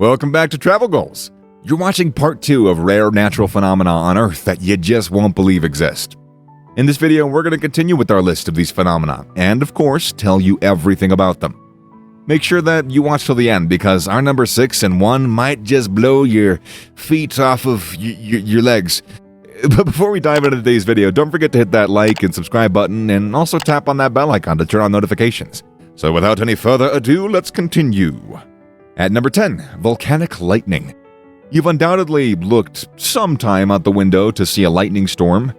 Welcome back to Travel Goals. You're watching part 2 of rare natural phenomena on Earth that you just won't believe exist. In this video, we're going to continue with our list of these phenomena, and of course, tell you everything about them. Make sure that you watch till the end, because our number 6 and 1 might just blow your feet off of your legs. But before we dive into today's video, don't forget to hit that like and subscribe button, and also tap on that bell icon to turn on notifications. So without any further ado, let's continue. At number 10, volcanic lightning. You've undoubtedly looked sometime out the window to see a lightning storm.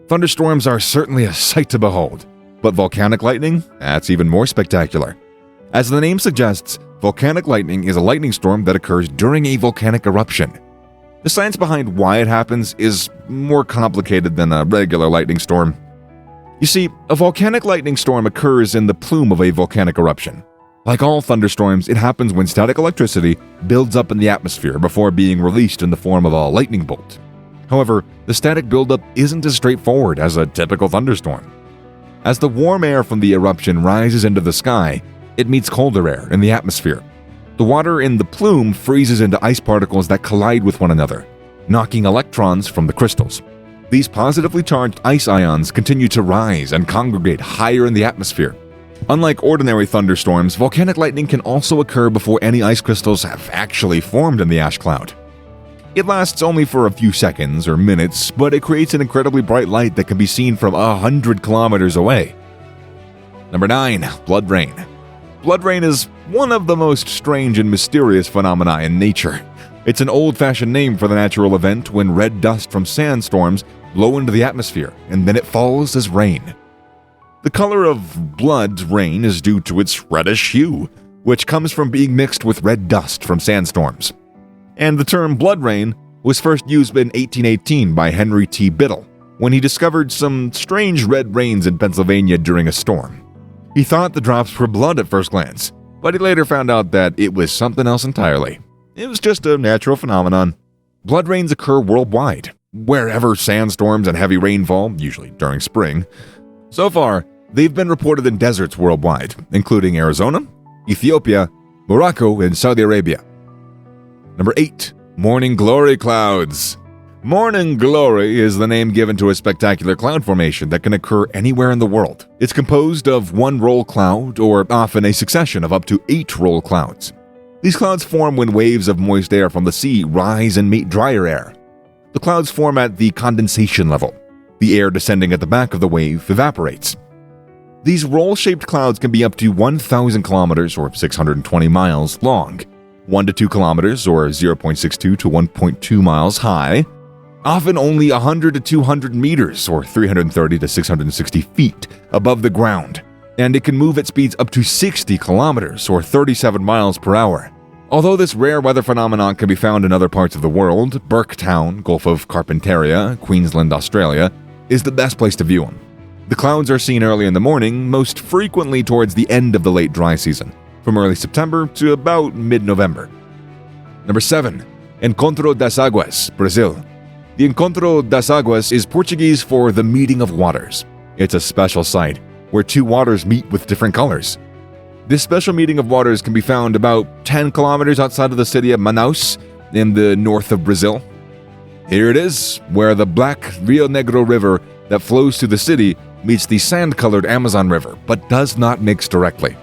Thunderstorms are certainly a sight to behold, but volcanic lightning? That's even more spectacular. As the name suggests, volcanic lightning is a lightning storm that occurs during a volcanic eruption. The science behind why it happens is more complicated than a regular lightning storm. You see, a volcanic lightning storm occurs in the plume of a volcanic eruption. Like all thunderstorms, it happens when static electricity builds up in the atmosphere before being released in the form of a lightning bolt. However, the static buildup isn't as straightforward as a typical thunderstorm. As the warm air from the eruption rises into the sky, it meets colder air in the atmosphere. The water in the plume freezes into ice particles that collide with one another, knocking electrons from the crystals. These positively charged ice ions continue to rise and congregate higher in the atmosphere. Unlike ordinary thunderstorms, volcanic lightning can also occur before any ice crystals have actually formed in the ash cloud. It lasts only for a few seconds or minutes, but it creates an incredibly bright light that can be seen from 100 kilometers away. Number 9. Blood rain. Blood rain is one of the most strange and mysterious phenomena in nature. It's an old-fashioned name for the natural event when red dust from sandstorms blow into the atmosphere, and then it falls as rain. The color of blood rain is due to its reddish hue, which comes from being mixed with red dust from sandstorms. And the term blood rain was first used in 1818 by Henry T. Biddle, when he discovered some strange red rains in Pennsylvania during a storm. He thought the drops were blood at first glance, but he later found out that it was something else entirely. It was just a natural phenomenon. Blood rains occur worldwide, wherever sandstorms and heavy rainfall, usually during spring. So far, they've been reported in deserts worldwide, including Arizona, Ethiopia, Morocco, and Saudi Arabia. Number 8. Morning glory clouds. Morning glory is the name given to a spectacular cloud formation that can occur anywhere in the world. It's composed of one roll cloud, or often a succession of up to 8 roll clouds. These clouds form when waves of moist air from the sea rise and meet drier air. The clouds form at the condensation level. The air descending at the back of the wave evaporates. These roll-shaped clouds can be up to 1,000 kilometers or 620 miles long, 1 to 2 kilometers or 0.62 to 1.2 miles high, often only 100 to 200 meters or 330 to 660 feet above the ground, and it can move at speeds up to 60 kilometers or 37 miles per hour. Although this rare weather phenomenon can be found in other parts of the world, Burketown, Gulf of Carpentaria, Queensland, Australia, is the best place to view them. The clouds are seen early in the morning, most frequently towards the end of the late dry season, from early September to about mid-November. Number 7. Encontro das Águas, Brazil. The Encontro das Águas is Portuguese for the meeting of waters. It's a special sight where 2 waters meet with different colors. This special meeting of waters can be found about 10 kilometers outside of the city of Manaus in the north of Brazil. Here it is, where the black Rio Negro River that flows through the city meets the sand-colored Amazon River, but does not mix directly.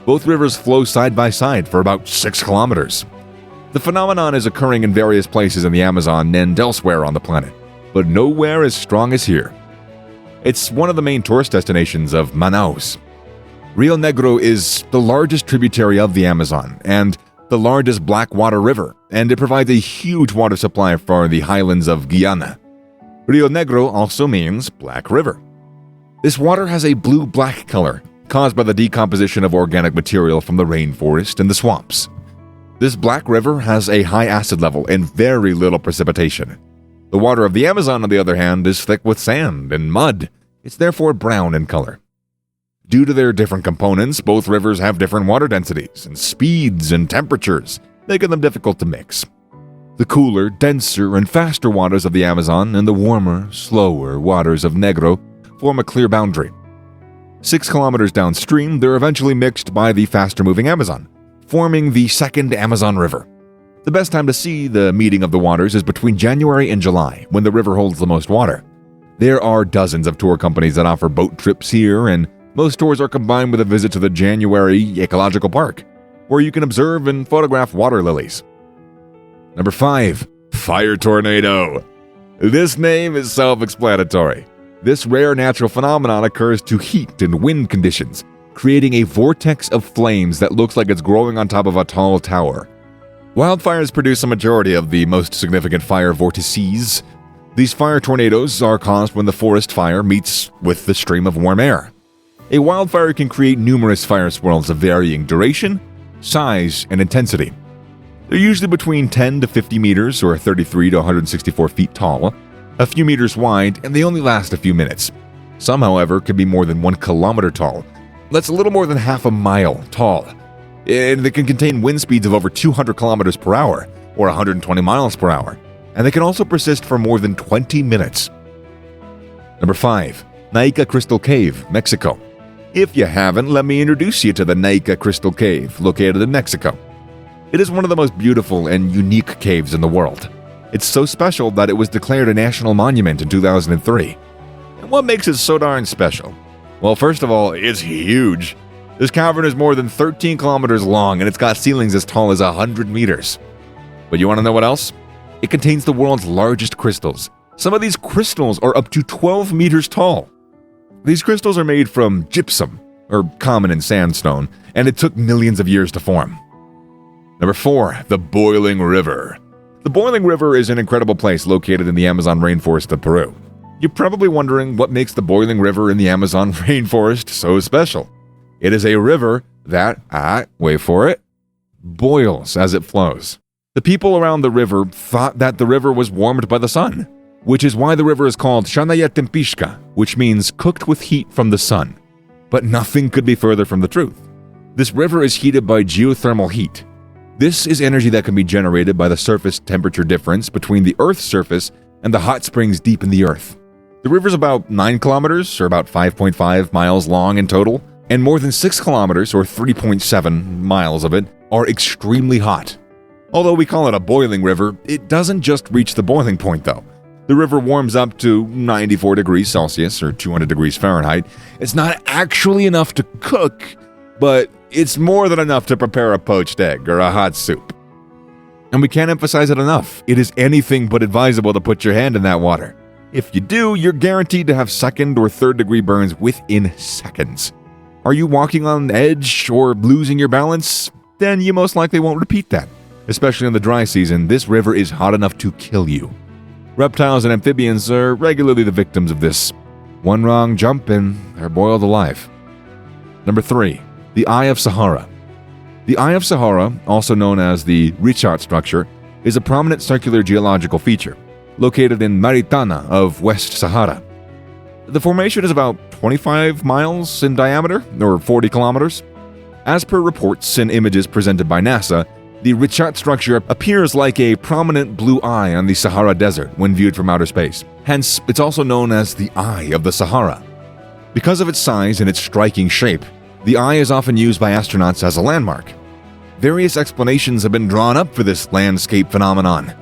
Both rivers flow side by side for about 6 kilometers. The phenomenon is occurring in various places in the Amazon and elsewhere on the planet, but nowhere as strong as here. It's one of the main tourist destinations of Manaus. Rio Negro is the largest tributary of the Amazon and the largest black water river, and it provides a huge water supply for the highlands of Guyana. Rio Negro also means black river. This water has a blue-black color, caused by the decomposition of organic material from the rainforest and the swamps. This black river has a high acid level and very little precipitation. The water of the Amazon, on the other hand, is thick with sand and mud. It's therefore brown in color. Due to their different components, both rivers have different water densities and speeds and temperatures, making them difficult to mix. The cooler, denser, and faster waters of the Amazon and the warmer, slower waters of Negro form a clear boundary. 6 kilometers downstream, they're eventually mixed by the faster-moving Amazon, forming the second Amazon River. The best time to see the meeting of the waters is between January and July, when the river holds the most water. There are dozens of tour companies that offer boat trips here, and most tours are combined with a visit to the January Ecological Park, where you can observe and photograph water lilies. Number 5. Fire tornado. This name is self-explanatory. This rare natural phenomenon occurs to heat and wind conditions, creating a vortex of flames that looks like it's growing on top of a tall tower. Wildfires produce a majority of the most significant fire vortices. These fire tornadoes are caused when the forest fire meets with the stream of warm air. A wildfire can create numerous fire swirls of varying duration, size, and intensity. They're usually between 10 to 50 meters or 33 to 164 feet tall, a few meters wide, and they only last a few minutes. Some, however, can be more than 1 kilometer tall. That's a little more than half a mile tall. And they can contain wind speeds of over 200 kilometers per hour, or 120 miles per hour. And they can also persist for more than 20 minutes. Number 5. Naica Crystal Cave, Mexico. If you haven't, let me introduce you to the Naica Crystal Cave, located in Mexico. It is one of the most beautiful and unique caves in the world. It's so special that it was declared a national monument in 2003. And what makes it so darn special? Well, first of all, it's huge. This cavern is more than 13 kilometers long, and it's got ceilings as tall as 100 meters. But you want to know what else? It contains the world's largest crystals. Some of these crystals are up to 12 meters tall. These crystals are made from gypsum, or common in sandstone, and it took millions of years to form. Number 4. The Boiling River. The Boiling River is an incredible place located in the Amazon rainforest of Peru. You're probably wondering what makes the Boiling River in the Amazon rainforest so special. It is a river that, wait for it, boils as it flows. The people around the river thought that the river was warmed by the sun, which is why the river is called Shanaya Tempishka, which means cooked with heat from the sun. But nothing could be further from the truth. This river is heated by geothermal heat. This is energy that can be generated by the surface temperature difference between the Earth's surface and the hot springs deep in the Earth. The river is about 9 kilometers, or about 5.5 miles long in total, and more than 6 kilometers, or 3.7 miles of it, are extremely hot. Although we call it a boiling river, it doesn't just reach the boiling point though. The river warms up to 94 degrees Celsius, or 200 degrees Fahrenheit. It's not actually enough to cook, but it's more than enough to prepare a poached egg or a hot soup. And we can't emphasize it enough. It is anything but advisable to put your hand in that water. If you do, you're guaranteed to have second or third degree burns within seconds. Are you walking on edge or losing your balance? Then you most likely won't repeat that. Especially in the dry season, this river is hot enough to kill you. Reptiles and amphibians are regularly the victims of this. One wrong jump and they're boiled alive. Number 3. The Eye of Sahara. The Eye of Sahara, also known as the Richat structure, is a prominent circular geological feature, located in Mauritania of West Sahara. The formation is about 25 miles in diameter, or 40 kilometers. As per reports and images presented by NASA, the Richat structure appears like a prominent blue eye on the Sahara Desert when viewed from outer space. Hence, it's also known as the Eye of the Sahara. Because of its size and its striking shape, the eye is often used by astronauts as a landmark. Various explanations have been drawn up for this landscape phenomenon.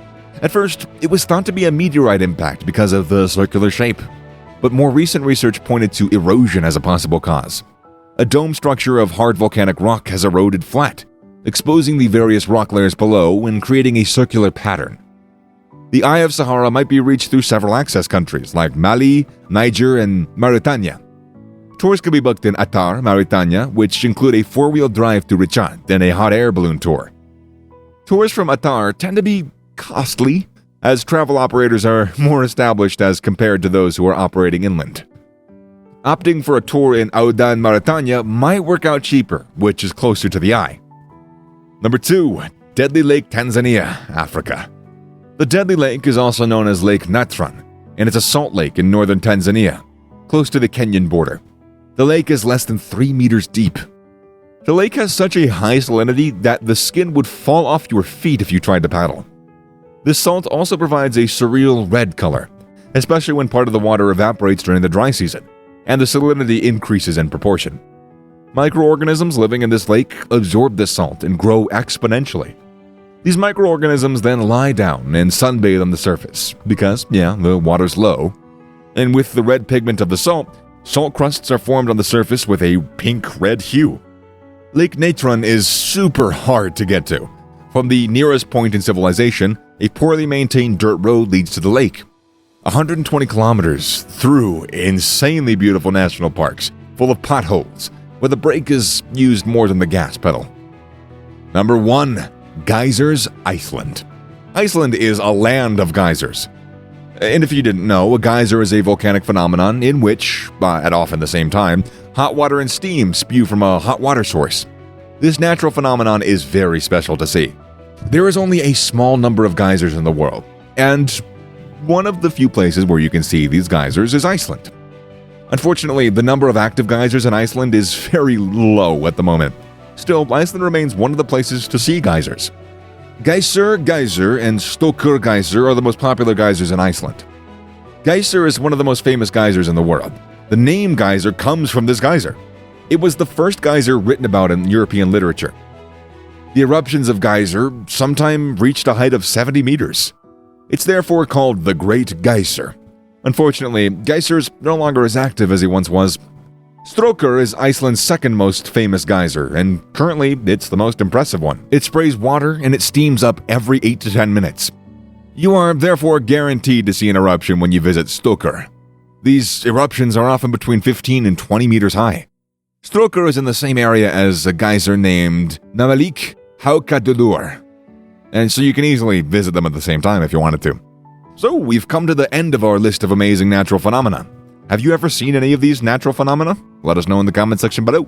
At first, it was thought to be a meteorite impact because of the circular shape, but more recent research pointed to erosion as a possible cause. A dome structure of hard volcanic rock has eroded flat, exposing the various rock layers below and creating a circular pattern. The Eye of Sahara might be reached through several access countries like Mali, Niger, and Mauritania. Tours can be booked in Attar, Mauritania, which include a 4-wheel drive to Richat and a hot air balloon tour. Tours from Attar tend to be costly, as travel operators are more established as compared to those who are operating inland. Opting for a tour in Oudan, Mauritania might work out cheaper, which is closer to the eye. Number 2. Deadly Lake, Tanzania, Africa. The Deadly Lake is also known as Lake Natron, and it's a salt lake in northern Tanzania, close to the Kenyan border. The lake is less than 3 meters deep. The lake has such a high salinity that the skin would fall off your feet if you tried to paddle. This salt also provides a surreal red color, especially when part of the water evaporates during the dry season, and the salinity increases in proportion. Microorganisms living in this lake absorb this salt and grow exponentially. These microorganisms then lie down and sunbathe on the surface because, yeah, the water's low. And with the red pigment of the salt crusts are formed on the surface with a pink-red hue. Lake Natron is super hard to get to. From the nearest point in civilization, a poorly maintained dirt road leads to the lake. 120 kilometers through insanely beautiful national parks, full of potholes, where the brake is used more than the gas pedal. Number 1. Geysers, Iceland. Iceland is a land of geysers. And if you didn't know, a geyser is a volcanic phenomenon in which, at often the same time, hot water and steam spew from a hot water source. This natural phenomenon is very special to see. There is only a small number of geysers in the world, and one of the few places where you can see these geysers is Iceland. Unfortunately, the number of active geysers in Iceland is very low at the moment. Still, Iceland remains one of the places to see geysers. Geyser and Stokkur Geyser are the most popular geysers in Iceland. Geyser is one of the most famous geysers in the world. The name geyser comes from this geyser. It was the first geyser written about in European literature. The eruptions of geyser sometime reached a height of 70 meters. It's therefore called the Great Geyser. Unfortunately, Geyser's no longer as active as he once was. Stokkur is Iceland's second most famous geyser, and currently it's the most impressive one. It sprays water and it steams up every 8 to 10 minutes. You are therefore guaranteed to see an eruption when you visit Stokkur. These eruptions are often between 15 and 20 meters high. Stokkur is in the same area as a geyser named Navalik Haukadulur, and so you can easily visit them at the same time if you wanted to. So we've come to the end of our list of amazing natural phenomena. Have you ever seen any of these natural phenomena? Let us know in the comment section below.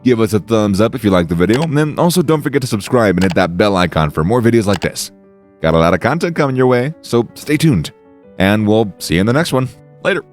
Give us a thumbs up if you liked the video, and then also don't forget to subscribe and hit that bell icon for more videos like this. Got a lot of content coming your way, so stay tuned. And we'll see you in the next one. Later.